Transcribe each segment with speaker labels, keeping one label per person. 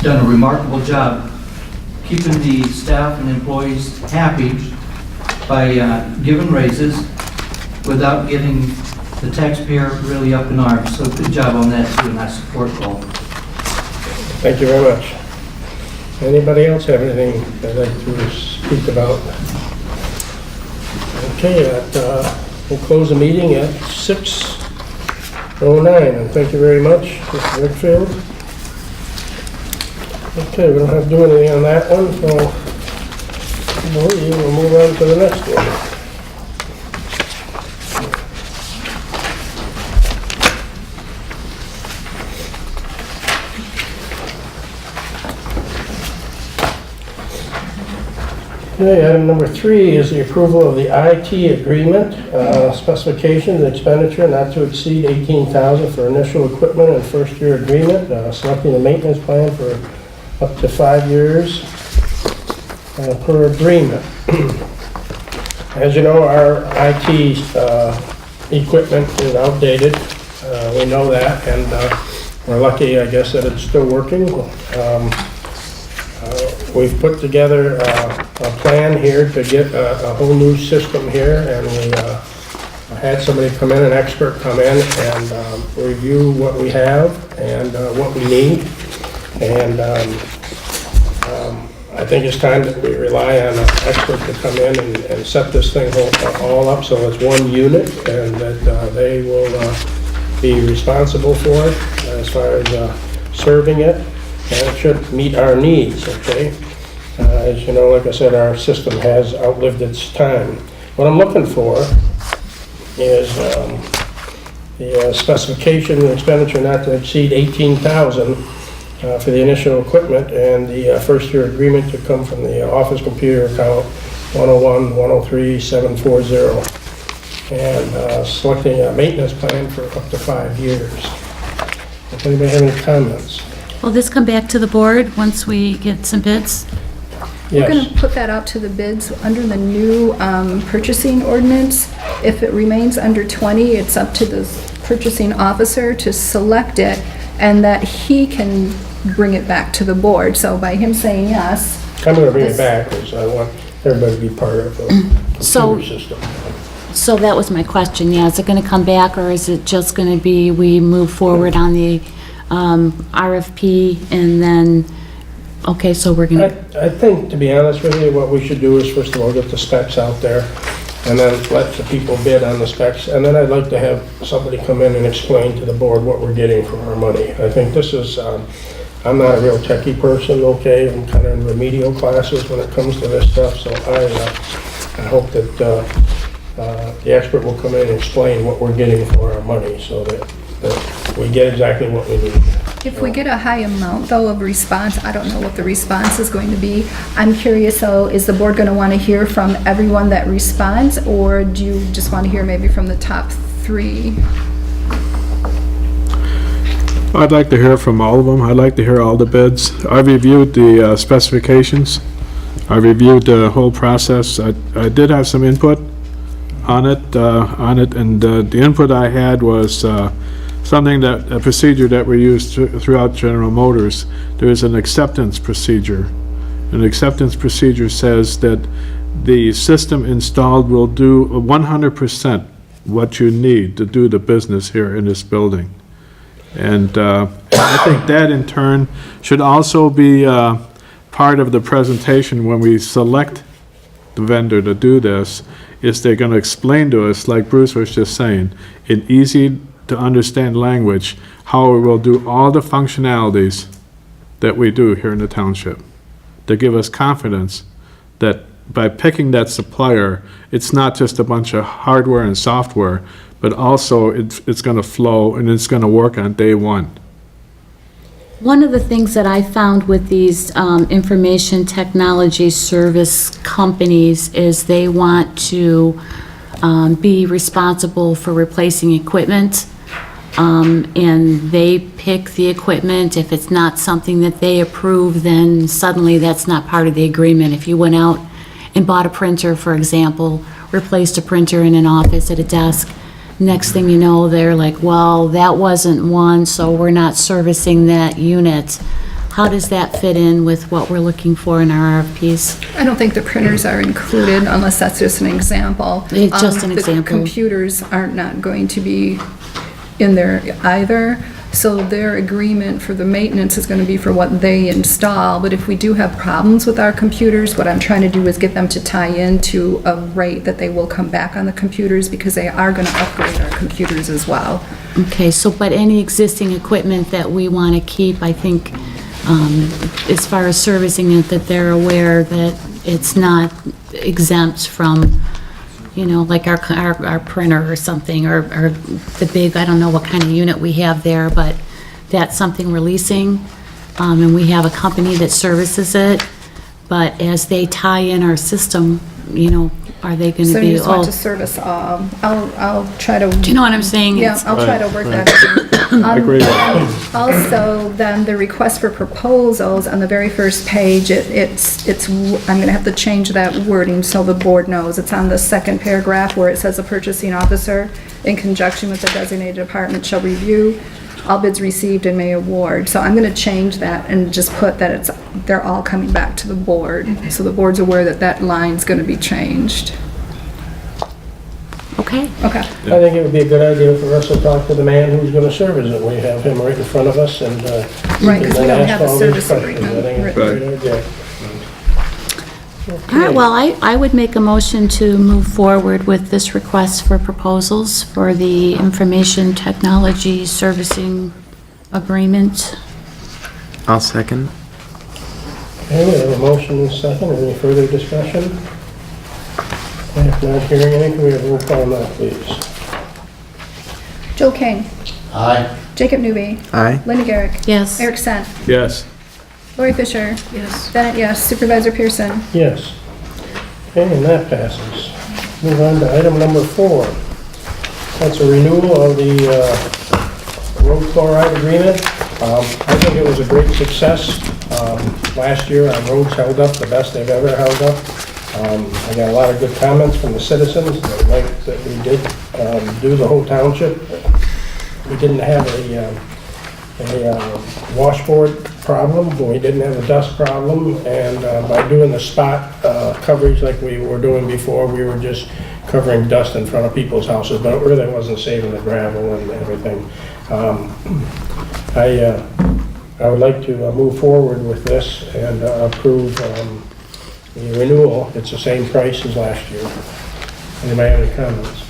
Speaker 1: done a remarkable job keeping the staff and employees happy by giving raises without getting the taxpayer really up in arms. So good job on that too, and I support Cole.
Speaker 2: Thank you very much. Anybody else have anything they'd like to speak about? Okay, we'll close the meeting at 6:09, and thank you very much, Mr. Whitfield. Okay, we don't have to do anything on that one, so we'll move on to the next one. Okay, item number 3 is the approval of the IT agreement, specifications and expenditure not to exceed $18,000 for initial equipment and first-year agreement, selecting a maintenance plan for up to 5 years per agreement. As you know, our IT equipment is outdated. We know that, and we're lucky, I guess, that it's still working. We've put together a plan here to get a whole new system here, and we had somebody come in, an expert come in, and review what we have and what we need. And I think it's time that we rely on an expert to come in and set this thing all up so it's one unit, and that they will be responsible for it as far as serving it. And it should meet our needs, okay? As you know, like I said, our system has outlived its time. What I'm looking for is the specification and expenditure not to exceed $18,000 for the initial equipment, and the first-year agreement to come from the office computer account 101-103-740, and selecting a maintenance plan for up to 5 years. Does anybody have any comments?
Speaker 3: Will this come back to the board once we get some bids?
Speaker 4: We're going
Speaker 2: Yes.
Speaker 4: to put that out to the bids under the new purchasing ordinance. If it remains under 20, it's up to the purchasing officer to select it, and that he can bring it back to the board. So by him saying yes.
Speaker 2: I'm going to bring it back because I want everybody to be part of the
Speaker 3: So-
Speaker 2: computer system.
Speaker 3: So that was my question, yeah, is it gonna come back, or is it just gonna be, we move forward on the RFP, and then, okay, so we're gonna,
Speaker 2: I think, to be honest with you, what we should do is, first of all, get the specs out there, and then let the people bid on the specs, and then I'd like to have somebody come in and explain to the board what we're getting for our money. I think this is, I'm not a real techie person, okay, I'm kind of in remedial classes when it comes to this stuff, so I hope that the expert will come in and explain what we're getting for our money, so that we get exactly what we need.
Speaker 4: If we get a high amount, though, of response, I don't know what the response is going to be. I'm curious, though, is the board going to want to hear from everyone that responds, or do you just want to hear maybe from the top 3?
Speaker 5: I'd like to hear from all of them. I'd like to hear all the bids. I've reviewed the specifications. I reviewed the whole process. I did have some input on it, and the input I had was something a procedure that we use throughout General Motors. There is an acceptance procedure. An acceptance procedure says that the system installed will do 100% what you need to do the business here in this building. And I think that in turn should also be part of the presentation when we select the vendor to do this, is they're going to explain to us, like Bruce was just saying, in easy to understand language, how we will do all the functionalities that we do here in the township, to give us confidence that by picking that supplier, it's not just a bunch of hardware and software, but also it's going to flow and it's going to work on day one.
Speaker 3: one of the things that I found with these information technology service companies is they want to be responsible for replacing equipment, and they pick the equipment. If it's not something that they approve, then suddenly that's not part of the agreement. If you went out and bought a printer, for example, replaced a printer in an office at a desk, next thing you know, they're like, well, that wasn't one, so we're not servicing that unit. how does that fit in with what we're looking for in our RFPs?
Speaker 4: I don't think the printers are included unless that's just an example.
Speaker 3: It's just an
Speaker 4: The
Speaker 3: example.
Speaker 4: computers are not going to be in there either, so their agreement for the maintenance is going to be for what they install, but if we do have problems with our computers, what I'm trying to do is get them to tie into a rate that they will come back on the computers, because they are going to upgrade our computers as well.
Speaker 3: Okay, so, but any existing equipment that we want to keep, I think, as far as servicing it, that they're aware that it's not exempt from, you know, like our printer or something, or the big, I don't know what kind of unit we have there, but that's something we're leasing, and we have a company that services it, but as they tie in our system, you know, are they going
Speaker 4: So
Speaker 3: to
Speaker 4: you
Speaker 3: be,
Speaker 4: just want
Speaker 3: oh,
Speaker 4: to service, I'll try to...
Speaker 3: do you know what I'm saying?
Speaker 4: Yeah,
Speaker 3: It's-
Speaker 4: I'll try to work that out.
Speaker 5: I agree.
Speaker 4: Also, then the request for proposals on the very first page, I'm gonna have to change that wording so the board knows. It's on the second paragraph where it says the purchasing officer, in conjunction with the designated department, shall review all bids received and may award. So I'm gonna change that and just put that they're all coming back to the board. So the board's aware that that line's gonna be changed.
Speaker 3: Okay,
Speaker 4: Okay.
Speaker 2: I think it would be a good idea for us to talk to the man who's gonna service it. We have him right in front of us, and
Speaker 4: Right, 'cause we
Speaker 2: and
Speaker 4: don't
Speaker 2: ask
Speaker 4: have a
Speaker 2: all these
Speaker 4: service
Speaker 2: questions.
Speaker 4: agreement
Speaker 2: I think it's a
Speaker 4: written.
Speaker 2: great idea.
Speaker 3: all right, well, I would make a motion to move forward with this request for proposals for the information technology servicing agreement.
Speaker 6: I'll second.
Speaker 2: Okay, we have a motion and a second. Any further discussion? If not hearing anything, can we have a roll call now, please?
Speaker 4: Joe King.
Speaker 1: Aye.
Speaker 4: Jacob Newby.
Speaker 6: Aye.
Speaker 4: Linda Garrick.
Speaker 3: Yes.
Speaker 4: Eric Stent.
Speaker 5: Yes.
Speaker 4: Lori Fisher. Yes. Bennett, yes. Supervisor Pearson.
Speaker 2: Yes. Okay, and that passes. Move on to item number 4. That's a renewal of the road chloride agreement. I think it was a great success. Last year, our roads held up the best they've ever held up. I got a lot of good comments from the citizens. They liked that we did do the whole township. We didn't have a washboard problem, we didn't have a dust problem, and by doing the spot coverage like we were doing before, we were just covering dust in front of people's houses, but it really wasn't saving the gravel and everything. I would like to move forward with this and approve the renewal. It's the same price as last year. Anybody have any comments?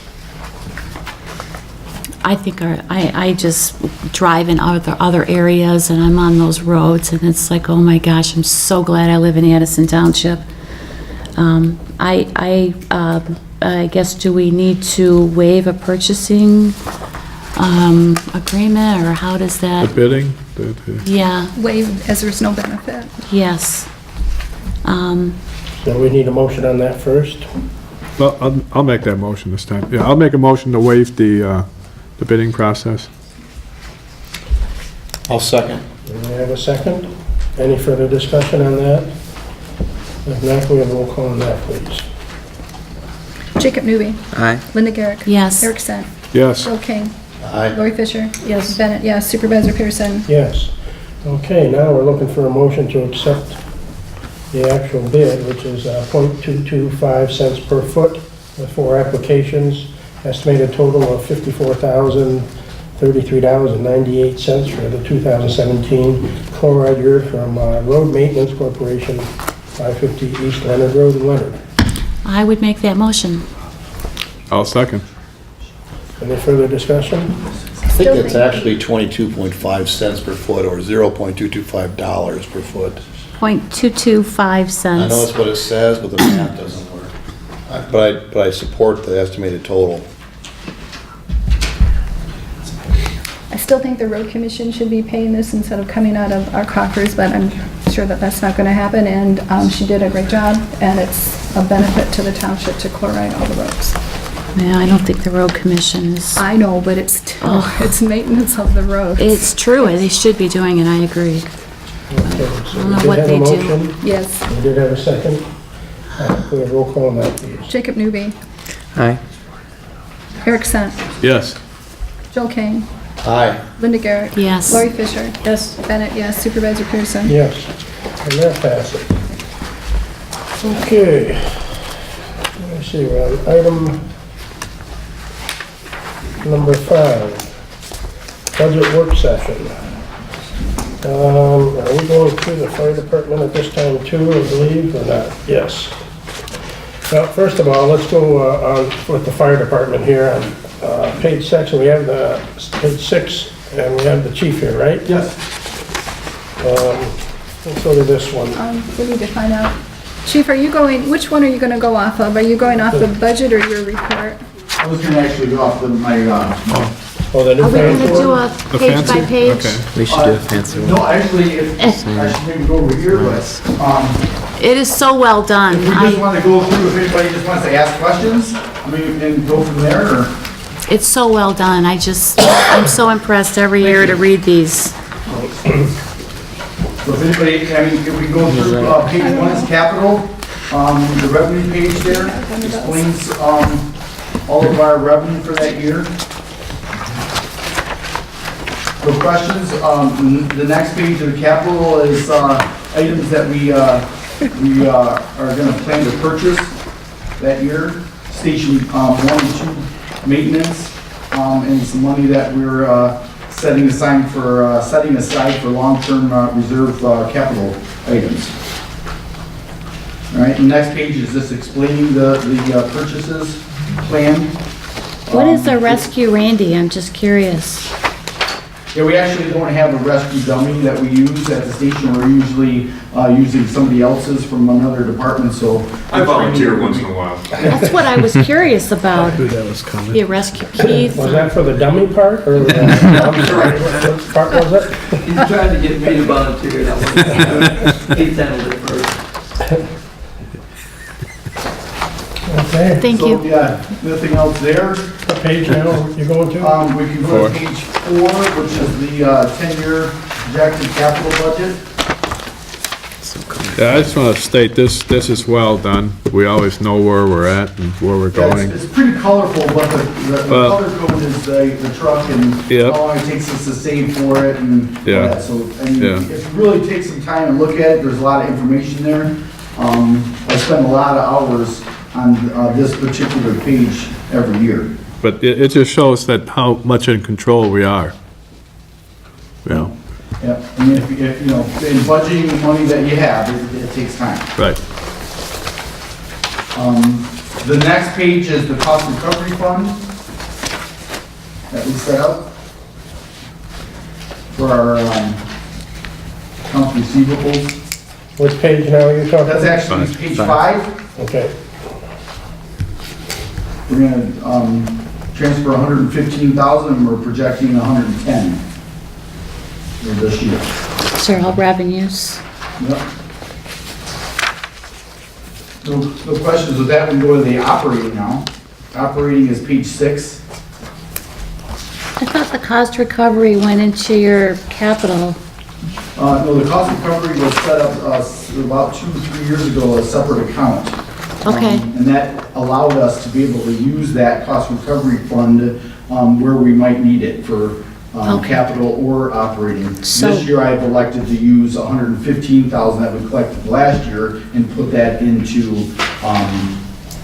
Speaker 3: I think I just drive in other areas, and I'm on those roads, and it's like, oh my gosh, I'm so glad I live in Addison Township. I guess, do we need to waive a purchasing agreement, or how does
Speaker 5: The
Speaker 3: that?
Speaker 5: bidding?
Speaker 3: Yeah,
Speaker 4: Waived as there's no benefit.
Speaker 3: yes.
Speaker 2: So we need a motion on that first.
Speaker 5: Well, I'll make that motion this time. Yeah, I'll make a motion to waive the bidding process.
Speaker 7: I'll second.
Speaker 2: Do we have a second? Any further discussion on that? If not, we have a roll call on that, please.
Speaker 4: Jacob Newby.
Speaker 6: Aye.
Speaker 4: Linda Garrick.
Speaker 3: Yes.
Speaker 4: Eric Stent.
Speaker 5: Yes.
Speaker 4: Joe King.
Speaker 7: Aye.
Speaker 4: Lori Fisher. Yes. Bennett, yes. Supervisor Pearson.
Speaker 2: Yes. Okay, now we're looking for a motion to accept the actual bid, which is .225 cents per foot with 4 applications, estimated total of $54,033.98 for the 2017 chloride year from Road Maintenance Corporation, 550 East Leonard Road in Leonard.
Speaker 3: I would make that motion.
Speaker 5: I'll second.
Speaker 2: Any further discussion?
Speaker 7: I think it's actually 22.5 cents per foot, or $0.225 per foot.
Speaker 3: .225
Speaker 7: I know
Speaker 3: cents.
Speaker 7: that's what it says, but the math doesn't work. But I support the estimated total.
Speaker 4: I still think the road commission should be paying this instead of coming out of our coffers, but I'm sure that that's not going to happen, and she did a great job, and it's a benefit to the township to chloride all the roads.
Speaker 3: Yeah, I don't think the road commission is,
Speaker 4: I know, but it's still, it's maintenance of the roads.
Speaker 3: it's true, they should be doing it, I agree.
Speaker 2: Okay, so
Speaker 3: don't know
Speaker 2: we
Speaker 3: what
Speaker 2: did have
Speaker 3: they
Speaker 2: a
Speaker 3: do.
Speaker 2: motion.
Speaker 4: Yes.
Speaker 2: We did have a second. We have roll call on that, please.
Speaker 4: Jacob Newby.
Speaker 6: Aye.
Speaker 4: Eric Stent.
Speaker 5: Yes.
Speaker 4: Joe King.
Speaker 7: Aye.
Speaker 4: Linda Garrett.
Speaker 3: Yes.
Speaker 4: Lori Fisher. Yes. Bennett, yes. Supervisor Pearson.
Speaker 2: Yes, and that passes. Okay. Let me see, we're on item number 5, budget work session. Are we going through the fire department at this time too, I believe, or not? Yes. Well, first of all, let's go on with the fire department here on page 6. We have page 6, and we have the chief here, right?
Speaker 8: Yes.
Speaker 2: Let's go to this one.
Speaker 4: We need to find out. Chief, which one are you going to go off of? Are you going off the budget or your report?
Speaker 8: I was gonna actually go off my,
Speaker 2: Oh, the new
Speaker 3: Are we
Speaker 2: fancy
Speaker 3: gonna do
Speaker 2: one?
Speaker 3: a
Speaker 5: The
Speaker 3: page
Speaker 5: fancy?
Speaker 3: by page?
Speaker 5: Okay.
Speaker 6: We should do a fancy one.
Speaker 8: no, actually, I should maybe go over here, but,
Speaker 3: It is so well done.
Speaker 8: if we just wanna go through, if anybody just wants to ask questions, we can go from there, or?
Speaker 3: It's so well done. I'm so impressed every year to read these.
Speaker 8: So if anybody, if we go through, page 1 is capital, the revenue page there explains, all of our revenue for that year. No questions, the next page of the capital is, items that we are gonna plan to purchase that year. Station, 1 and 2 maintenance, and some money that we're, setting aside for long-term, reserve, capital items. All right, the next page is just explaining the purchases plan.
Speaker 3: What is a rescue Randy? I'm just curious.
Speaker 8: Yeah, we actually don't have a rescue dummy that we use at the station. We're usually using somebody else's from another department, so.
Speaker 9: I volunteer once in a while.
Speaker 3: That's what I was curious about.
Speaker 5: Knew that was coming.
Speaker 3: You rescue Keith.
Speaker 2: Was that for the dummy part, or? I'm sorry, what part was it?
Speaker 1: He's trying to get me to volunteer, that one. Keith handled it first.
Speaker 2: Okay,
Speaker 3: Thank
Speaker 8: So,
Speaker 3: you.
Speaker 8: yeah, nothing else there.
Speaker 2: what page now you going to?
Speaker 8: We can go to page 4, which is the 10-year projected capital budget.
Speaker 5: Yeah, I just want to state this is well done. We always know where we're at and where we're
Speaker 8: Yeah,
Speaker 5: going.
Speaker 8: it's pretty colorful, but the color code is the truck and
Speaker 5: Yep.
Speaker 8: how long it takes us to save for it and all
Speaker 5: Yeah.
Speaker 8: that. So, I mean,
Speaker 5: Yeah.
Speaker 8: if you really take some time and look at it, there's a lot of information there. I spend a lot of hours on this particular page every year.
Speaker 5: But it just shows that how much in control we are. You know,
Speaker 8: Yeah, I mean, if you know, in budgeting the money that you have, it takes time.
Speaker 5: right.
Speaker 8: The next page is the cost recovery fund that we set up for our accounts receivables.
Speaker 2: Which page now are you talking?
Speaker 8: That's actually page 5.
Speaker 2: Okay,
Speaker 8: We're gonna transfer 115,000, and we're projecting 110 for this year.
Speaker 3: These are all revenues.
Speaker 8: Yep. No questions with that. We can go to the operating now. Operating is page 6.
Speaker 3: I thought the cost recovery went into your capital.
Speaker 8: No, the cost recovery was set up about 2 or 3 years ago, a separate account.
Speaker 3: Okay.
Speaker 8: And that allowed us to be able to use that cost recovery fund where we might need it for
Speaker 3: Okay.
Speaker 8: capital or operating.
Speaker 3: So-
Speaker 8: This year I've elected to use 115,000 that we collected last year and put that into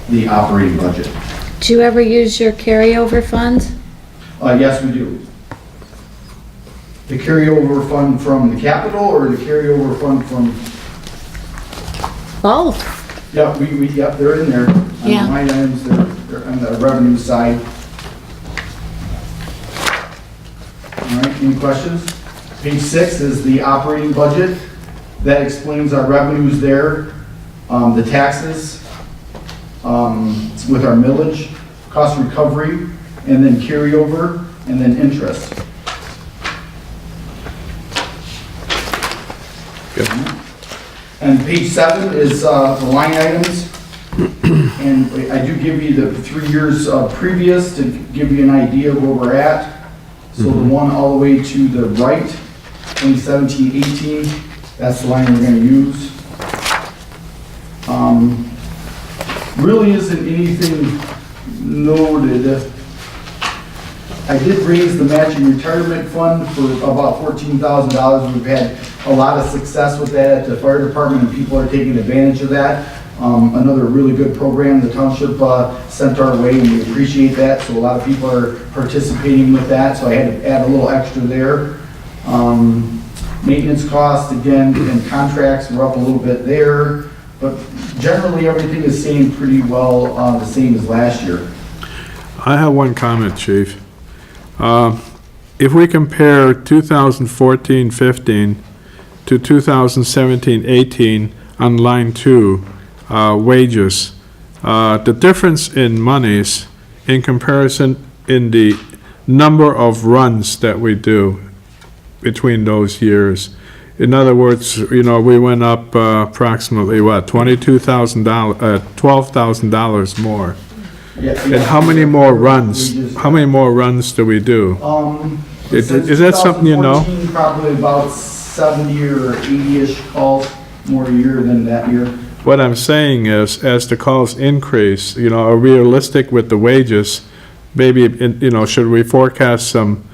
Speaker 8: the operating budget.
Speaker 3: Do you ever use your carryover fund?
Speaker 8: Yes, we do. The carryover fund from the capital or the carryover fund from,
Speaker 3: Both.
Speaker 8: yeah, yep, they're in there. On the
Speaker 3: Yeah.
Speaker 8: line items, they're on the revenue side. All right, any questions? Page 6 is the operating budget. That explains our revenues there, the taxes, with our millage, cost recovery, and then carryover, and then interest.
Speaker 5: Good.
Speaker 8: And page 7 is the line items. And I do give you the 3 years previous to give you an idea of where we're at. So the one all the way to the right, 2017-18, that's the line we're gonna use. Really isn't anything noted I did raise the matching retirement fund for about $14,000. We've had a lot of success with that at the fire department, and people are taking advantage of that. Another really good program the township sent our way, and we appreciate that. So a lot of people are participating with that, so I had to add a little extra there. Maintenance costs, again, and contracts were up a little bit there, but generally everything is staying pretty well the same as last year.
Speaker 5: I have one comment, Chief. If we compare 2014-15 to 2017-18 on line 2, wages, the difference in monies in comparison in the number of runs that we do between those years. In other words, you know, we went up approximately, what, $12,000 more. And how many more runs? How many more runs do we do? Is that something you know?
Speaker 8: 2014, probably about 70 or 80-ish calls more a year than that year.
Speaker 5: What I'm saying is, as the calls increase, you know, are realistic with the wages? Maybe, you know, should we forecast some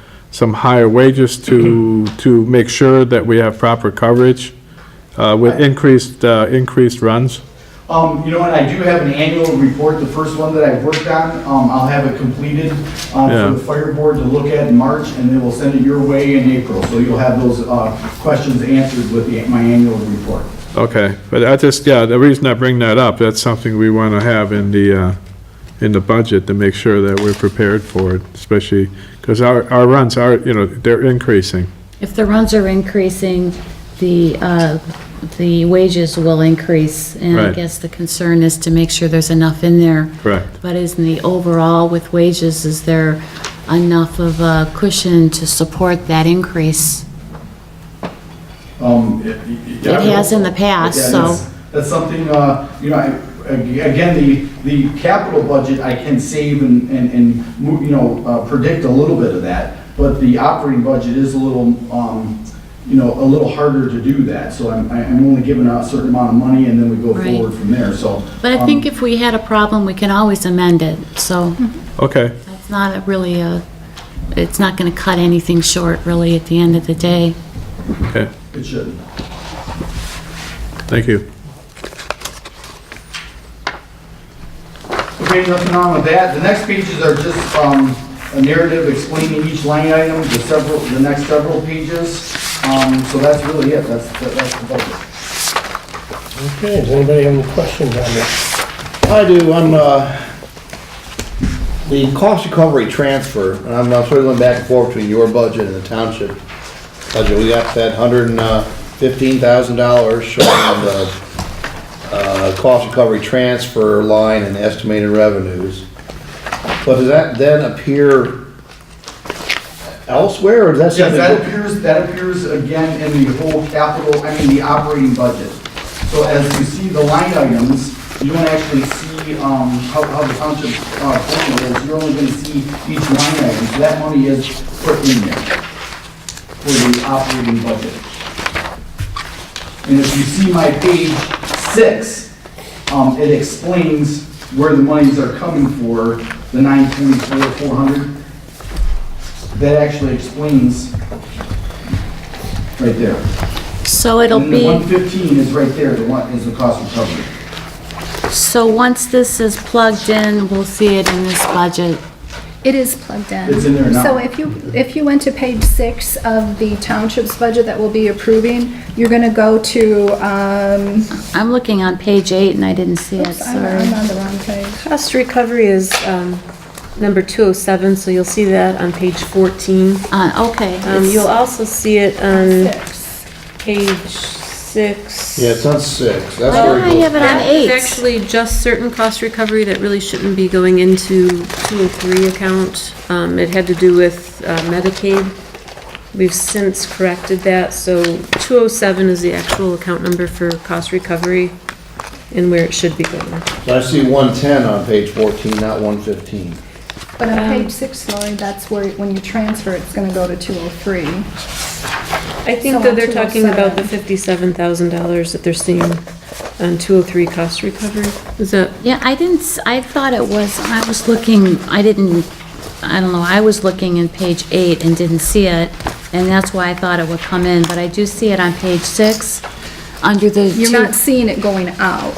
Speaker 5: higher wages to make sure that we have proper coverage with increased runs?
Speaker 8: You know what, I do have an annual report, the first one that I've worked on. I'll have it completed for the fire board to look at in March, and then we'll send it your way in April. So you'll have those questions answered with my annual report.
Speaker 5: Okay, but I just, the reason I bring that up, that's something we want to have in the budget to make sure that we're prepared for it, especially because our runs are, you know, they're increasing.
Speaker 3: If the runs are increasing, the wages will increase, and I
Speaker 5: Right.
Speaker 3: guess the concern is to make sure there's enough in there.
Speaker 5: Correct.
Speaker 3: But isn't the overall with wages, is there enough of a cushion to support that increase?
Speaker 8: It
Speaker 3: has in the past, so.
Speaker 8: That's something, you know, again, the capital budget, I can save and you know, predict a little bit of that, but the operating budget is a little, you know, a little harder to do that. So I'm only given a certain amount of money, and then we go
Speaker 3: Right.
Speaker 8: forward from there, so.
Speaker 3: But I think if we had a problem, we can always amend it, so
Speaker 5: Okay,
Speaker 3: that's not it's not gonna cut anything short, really, at the end of the day.
Speaker 5: okay,
Speaker 8: It shouldn't.
Speaker 5: thank you.
Speaker 8: Okay, nothing wrong with that. The next pages are just a narrative explaining each line item, the next several pages. So that's really it. That's the budget.
Speaker 2: Okay, does anybody have any questions on this?
Speaker 7: I do, on the cost recovery transfer, and I'm sort of going back and forth between your budget and the township budget. We got that $115,000 showing on the cost recovery transfer line and estimated revenues. But does that then appear elsewhere, or is that
Speaker 8: Yes,
Speaker 7: something?
Speaker 8: that appears again in the whole capital, the operating budget. So as you see the line items, you don't actually see how the township formula is. You're only going to see each line item. So that money is put in there for the operating budget. And if you see my page 6, it explains where the monies are coming for the 924,400. That actually explains right there.
Speaker 3: So it'll
Speaker 8: And the
Speaker 3: be,
Speaker 8: 115 is right there, the one is the cost recovery.
Speaker 3: so once this is plugged in, we'll see it in this budget.
Speaker 4: It is plugged in.
Speaker 8: It's in there now.
Speaker 4: So if you went to page 6 of the township's budget that we'll be approving, you're gonna go to,
Speaker 3: I'm looking on page 8 and I didn't see it,
Speaker 4: oops, I'm
Speaker 3: sorry.
Speaker 4: on the wrong page.
Speaker 10: Cost recovery is number 207, so you'll see that on page 14.
Speaker 3: Okay.
Speaker 10: You'll also see it on
Speaker 4: 6.
Speaker 10: page 6.
Speaker 7: Yeah, it's on 6. That's
Speaker 3: Why
Speaker 7: where
Speaker 3: don't I
Speaker 7: it
Speaker 3: have
Speaker 7: goes.
Speaker 3: it on
Speaker 10: That
Speaker 3: 8?
Speaker 10: is actually just certain cost recovery that really shouldn't be going into 203 account. It had to do with Medicaid. We've since corrected that, so 207 is the actual account number for cost recovery and where it should be going.
Speaker 7: So I see 110 on page 14, not 115.
Speaker 4: But on page 6, Lori, that's where, when you transfer, it's gonna go to 203.
Speaker 10: I think
Speaker 4: So
Speaker 10: that
Speaker 4: on
Speaker 10: they're talking about the
Speaker 4: 207.
Speaker 10: $57,000 that they're seeing on 203 cost recovery. Is that,
Speaker 3: Yeah, I thought it was, I was looking, I didn't I don't know, I was looking in page 8 and didn't see it, and that's why I thought it would come in, but I do see it on page 6, under the
Speaker 4: You're
Speaker 3: two-
Speaker 4: not seeing it going out,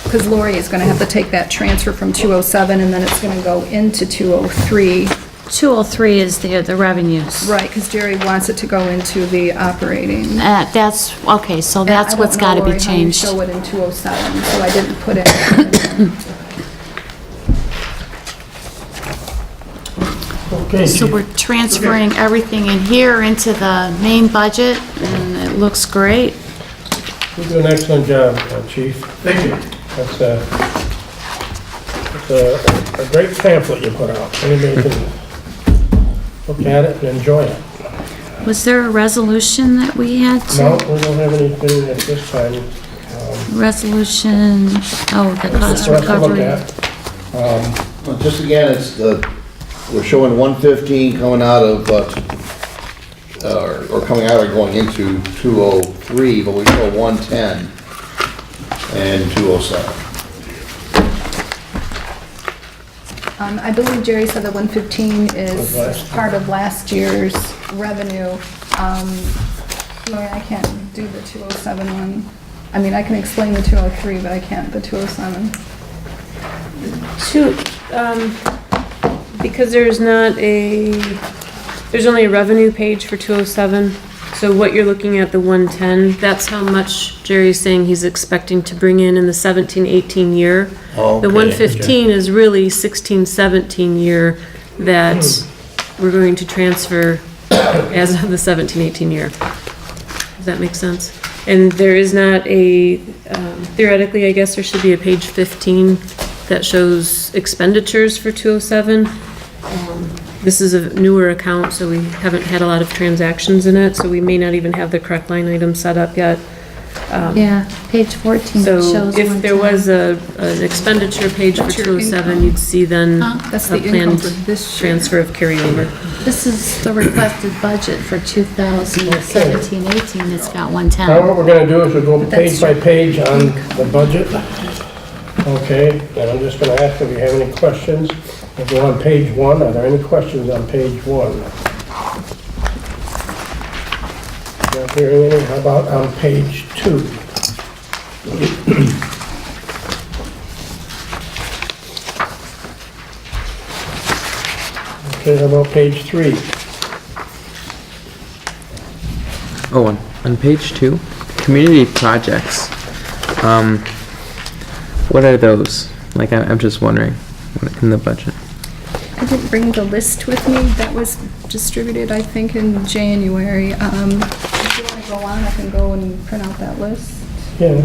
Speaker 4: because Lori is gonna have to take that transfer from 207, and then it's gonna go into 203.
Speaker 3: 203 is the revenues.
Speaker 4: Right, because Jerry wants it to go into the operating.
Speaker 3: That's, okay, so that's what's gotta be changed.
Speaker 4: I don't know, Lori, how you show it in 207, so I didn't put it.
Speaker 2: Okay,
Speaker 3: So
Speaker 2: Chief.
Speaker 3: we're transferring everything in here into the main budget, and it looks great.
Speaker 2: You do an excellent job, Chief.
Speaker 8: Thank you.
Speaker 2: That's a great pamphlet you put out. Anybody can look at it and enjoy it.
Speaker 3: Was there a resolution that we had to?
Speaker 2: No, we don't have anything at this time.
Speaker 3: Resolution, oh, the cost
Speaker 2: For us to look
Speaker 3: recovery.
Speaker 2: at.
Speaker 7: Well, just again, we're showing 115 coming out of, or coming out or going into 203, but we show 110 and 207.
Speaker 4: I believe Jerry said that 115
Speaker 2: Was
Speaker 4: is
Speaker 2: last year.
Speaker 4: part of last year's revenue. Lori, I can't do the 207 one. I mean, I can explain the 203, but I can't the 207.
Speaker 10: Because there's only a revenue page for 207, so what you're looking at, the 110, that's how much Jerry's saying he's expecting to bring in the 17-18 year.
Speaker 7: Okay.
Speaker 10: The 115 is really 16-17 year that we're going to transfer as of the 17-18 year. Does that make sense? And there is not theoretically, I guess there should be a page 15 that shows expenditures for 207. This is a newer account, so we haven't had a lot of transactions in it, so we may not even have the correct line item set up yet.
Speaker 3: Yeah, page 14
Speaker 10: So
Speaker 3: shows
Speaker 10: if
Speaker 3: one
Speaker 10: there
Speaker 3: time.
Speaker 10: was an expenditure page for
Speaker 4: That's your
Speaker 10: 207,
Speaker 4: income.
Speaker 10: you'd see then
Speaker 3: Huh?
Speaker 10: a
Speaker 4: That's the income
Speaker 10: planned
Speaker 4: for this year.
Speaker 10: transfer of carryover.
Speaker 3: This is the requested budget for 2017-18, it's got
Speaker 2: Now,
Speaker 3: 110.
Speaker 2: what we're gonna do is we'll go
Speaker 4: But
Speaker 2: page
Speaker 4: that's-
Speaker 2: by page on the budget. Okay, and I'm just gonna ask if you have any questions. We'll go on page 1. Are there any questions on page 1? Not hearing any. How about on page 2? Okay, how about page 3?
Speaker 6: Oh, on page 2, community projects. What are those? Like, I'm just wondering, what in the budget?
Speaker 4: I didn't bring the list with me. That was distributed, I think, in January. If you want to go on, I can go and print out that list.
Speaker 2: Yeah,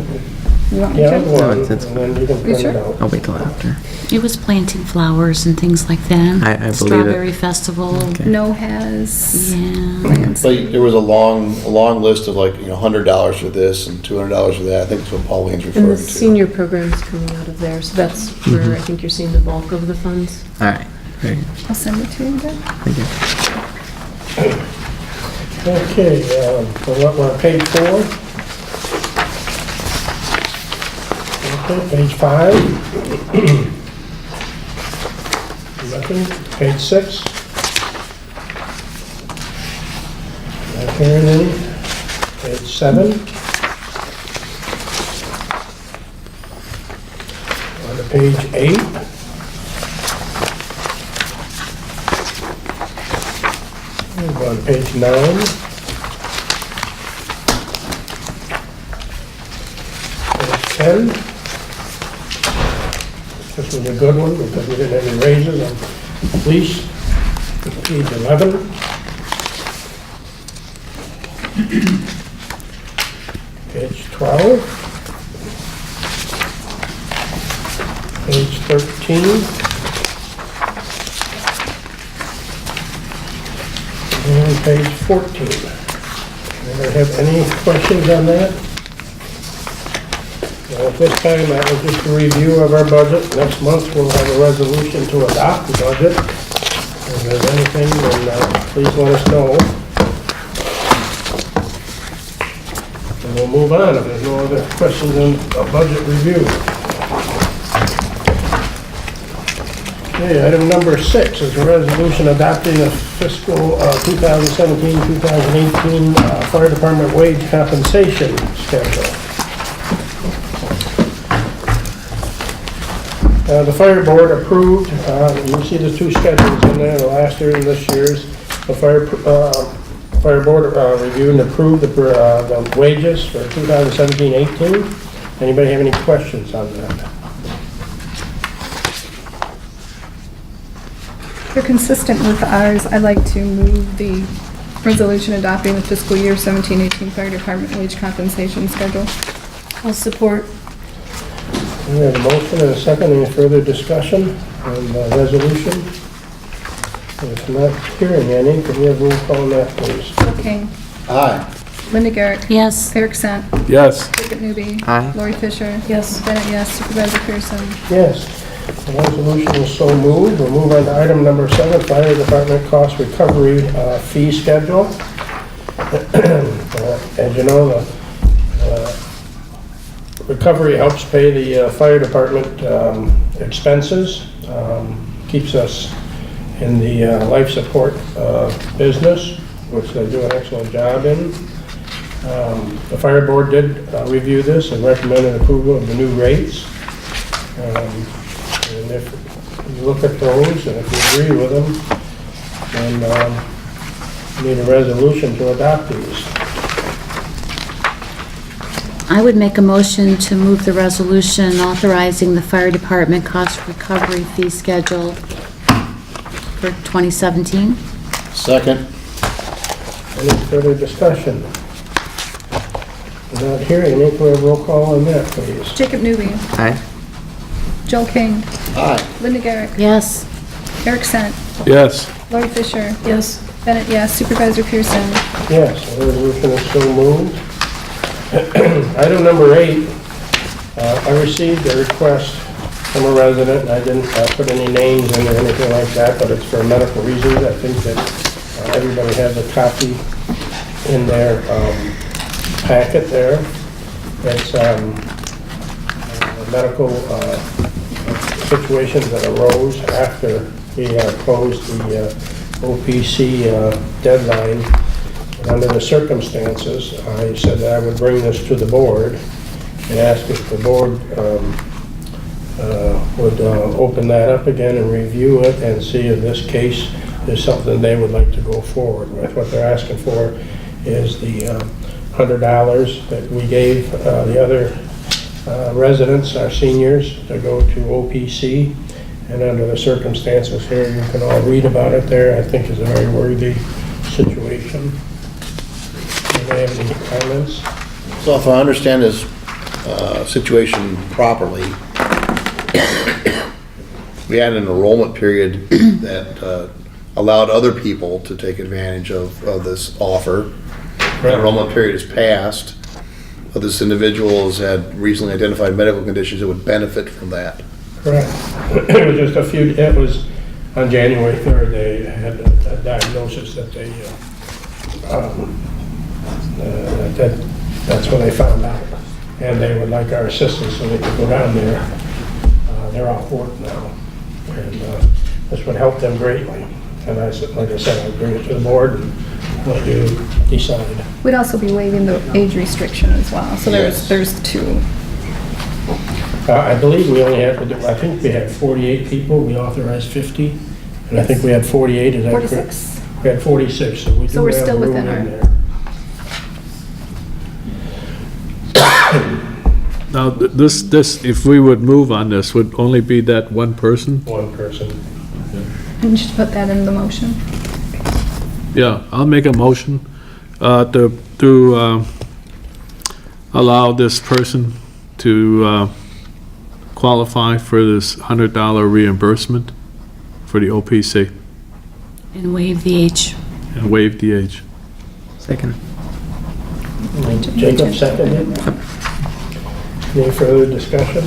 Speaker 4: You want me
Speaker 2: yeah,
Speaker 4: to?
Speaker 2: I'll go on,
Speaker 6: No, it's-
Speaker 2: and then you can print
Speaker 4: sure?
Speaker 2: it out.
Speaker 6: I'll wait till after.
Speaker 3: It was planting flowers and things like that.
Speaker 6: I believe it.
Speaker 3: Strawberry Festival,
Speaker 6: Okay.
Speaker 4: No has.
Speaker 3: yeah.
Speaker 7: But there was a long list of like, $100 for this and $200 for that. I think that's what Pauline's
Speaker 10: And
Speaker 7: referring
Speaker 10: the
Speaker 7: to.
Speaker 10: senior program's coming out of there, so that's where I think you're seeing the bulk of the funds.
Speaker 6: All right, very good,
Speaker 4: I'll send it to you then.
Speaker 6: thank you.
Speaker 2: Okay, so what, we're on page 4? Okay, page 5. Nothing. Page 6. Not hearing any. Page 7. On to page 8. We'll go on to page 9. Page 10. This was a good one because we didn't have any raises on police. Page 11. Page 12. Page 13. And page 14. Anybody have any questions on that? Well, at this time, that was just a review of our budget. Next month, we'll have a resolution to adopt the budget. If there's anything, then please let us know. And we'll move on if there's no other questions on a budget review. Okay, item number 6 is a resolution adopting a fiscal 2017-2018 fire department wage compensation schedule. The fire board approved, you see the two schedules in there, the last year and this year's. The fire board reviewed and approved the wages for 2017-18. Anybody have any questions on that?
Speaker 4: They're consistent with ours. I'd like to move the resolution adopting the fiscal year 17-18 fire department wage compensation schedule.
Speaker 10: I'll support.
Speaker 2: We have a motion and a second. Any further discussion on the resolution? If not hearing any, can we have roll call on that, please?
Speaker 4: Joe King,
Speaker 7: Aye.
Speaker 4: Linda Garrett,
Speaker 3: Yes.
Speaker 4: Eric Sant,
Speaker 5: Yes.
Speaker 4: Jacob Newby.
Speaker 6: Aye.
Speaker 4: Lori Fisher.
Speaker 10: Yes.
Speaker 4: Bennett, yes. Supervisor Pearson.
Speaker 2: Yes. The resolution is so moved. We'll move on to item number 7, fire department cost recovery fee schedule. As you know, the recovery helps pay the fire department expenses, keeps us in the life support business, which they do an excellent job in. The fire board did review this and recommended approval of the new rates. And if you look at those, and if you agree with them, then you need a resolution to adopt these.
Speaker 3: I would make a motion to move the resolution authorizing the fire department cost recovery fee schedule for 2017.
Speaker 7: Second.
Speaker 2: Any further discussion? Without hearing any, can we have roll call on that, please?
Speaker 4: Jacob Newby,
Speaker 6: Aye.
Speaker 4: Joe King,
Speaker 7: Aye.
Speaker 4: Linda Garrett,
Speaker 3: Yes.
Speaker 4: Eric Sant,
Speaker 5: Yes.
Speaker 4: Lori Fisher.
Speaker 10: Yes.
Speaker 4: Bennett, yes. Supervisor Pearson.
Speaker 2: Yes, the resolution is so moved. Item number 8, I received a request from a resident, and I didn't put any names in or anything like that, but it's for medical reasons. I think that everybody has a copy in their packet there. It's medical situations that arose after we closed the OPC deadline. Under the circumstances, I said that I would bring this to the board and ask if the board would open that up again and review it and see if this case is something they would like to go forward with. What they're asking for is the $100 that we gave the other residents, our seniors, to go to OPC. And under the circumstances here, you can all read about it there, I think is a very worthy situation. Do you have any comments?
Speaker 7: So if I understand this situation properly, we had an enrollment period that allowed other people to take advantage of this offer. The enrollment period is passed, but this individual has had recently identified medical conditions that would benefit from that.
Speaker 2: Correct. It was just it was on January 3rd, they had a diagnosis that they, that's when they found out. And they would like our assistance so they could go down there. They're off work now. And this would help them greatly. And I said, like I said, I'd bring it to the board and let you decide.
Speaker 4: We'd also be waiving the age restriction as well. So
Speaker 7: Yes.
Speaker 4: there's two.
Speaker 2: I believe we only had, I think we had 48 people, we authorized 50, and I think we had 48, is that correct?
Speaker 4: 46.
Speaker 2: We had 46, so we do
Speaker 4: So we're
Speaker 2: have
Speaker 4: still
Speaker 2: room
Speaker 4: within
Speaker 2: in
Speaker 4: our-
Speaker 2: there.
Speaker 5: Now, this, if we would move on this, would only be that one person?
Speaker 2: One person.
Speaker 4: And you should put that in the motion.
Speaker 5: Yeah, I'll make a motion to allow this person to qualify for this $100 reimbursement for the OPC
Speaker 3: And waive the age.
Speaker 5: and waive the age.
Speaker 6: Second.
Speaker 2: Jacob seconded. Any further discussion?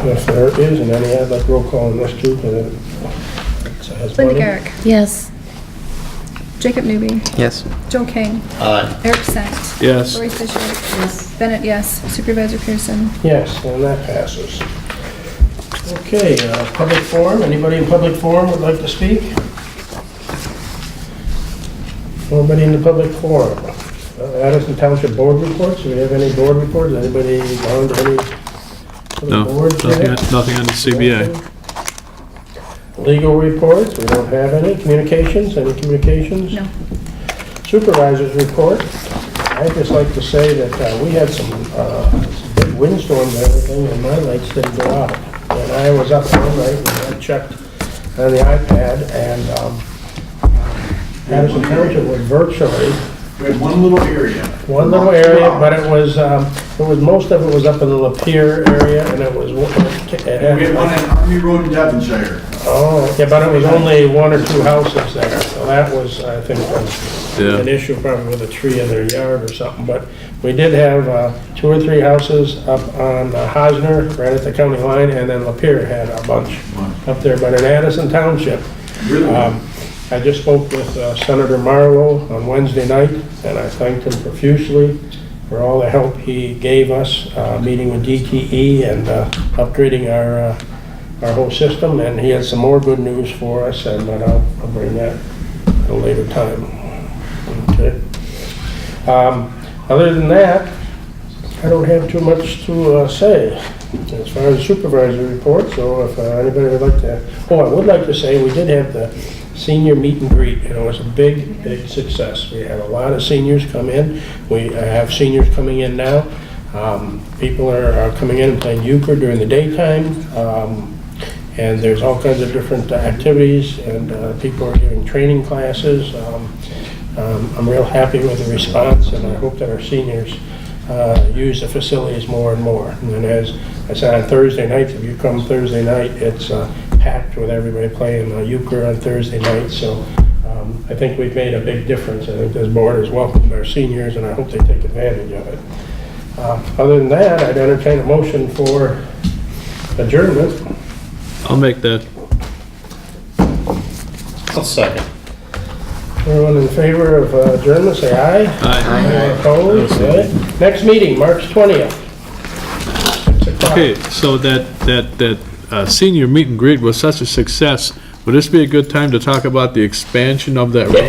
Speaker 2: If there isn't any, I'd like roll call on this too, because it has
Speaker 4: Linda
Speaker 2: money.
Speaker 4: Garrett,
Speaker 3: Yes.
Speaker 4: Jacob Newby,
Speaker 6: Yes.
Speaker 4: Joe King,
Speaker 7: Aye.
Speaker 4: Eric Sant,
Speaker 5: Yes.
Speaker 4: Lori Fisher. Yes. Bennett, yes. Supervisor Pearson.
Speaker 2: Yes, and that passes. Okay, public forum, anybody in public forum would like to speak? Nobody in the public forum. Addison Township Board reports, do we have any board reports? Anybody on to any
Speaker 5: No,
Speaker 2: board?
Speaker 5: nothing on the CBA.
Speaker 2: Legal reports, we don't have any. Communications, any communications?
Speaker 4: No.
Speaker 2: Supervisors report. I'd just like to say that we had some big windstorms and everything, and my lights didn't go out. And I was up all night, and I checked on the iPad, and Addison Township was virtually
Speaker 8: We had one little area.
Speaker 2: one little area, but it was, most of it was up in the Lapeer area, and it was, it
Speaker 8: And we had one
Speaker 2: had,
Speaker 8: on Army Road in Devonshire.
Speaker 2: oh, yeah, but it was only one or two houses there, so that was, I think,
Speaker 5: Yeah.
Speaker 2: an issue probably with a tree in their yard or something, but we did have 2 or 3 houses up on Hosner, right at the county line, and then Lapeer had a bunch up there, but in Addison Township,
Speaker 8: Really?
Speaker 2: I just spoke with Senator Marlowe on Wednesday night, and I thanked him profusely for all the help he gave us, meeting with DTE and upgrading our whole system, and he has some more good news for us, and but I'll bring that at a later time. Okay. Other than that, I don't have too much to say as far as supervisor report, so if anybody would like to, I would like to say we did have the senior meet and greet, and it was a big, big success. We had a lot of seniors come in. We have seniors coming in now. People are coming in and playing euchre during the daytime, and there's all kinds of different activities, and people are giving training classes. I'm real happy with the response, and I hope that our seniors use the facilities more and more. And then, as I said, on Thursday nights, if you come Thursday night, it's packed with everybody playing euchre on Thursday night. So I think we've made a big difference. I think this board has welcomed our seniors, and I hope they take advantage of it. Other than that, I'd entertain a motion for adjournment.
Speaker 5: I'll make that.
Speaker 7: I'll second.
Speaker 2: Everyone in favor of adjournment, say aye.
Speaker 5: Aye.
Speaker 2: Anyone opposed? Aye. Next meeting, March 20th. 6 o'clock.
Speaker 5: Okay, so that senior meet and greet was such a success. Would this be a good time to talk about the expansion of that room?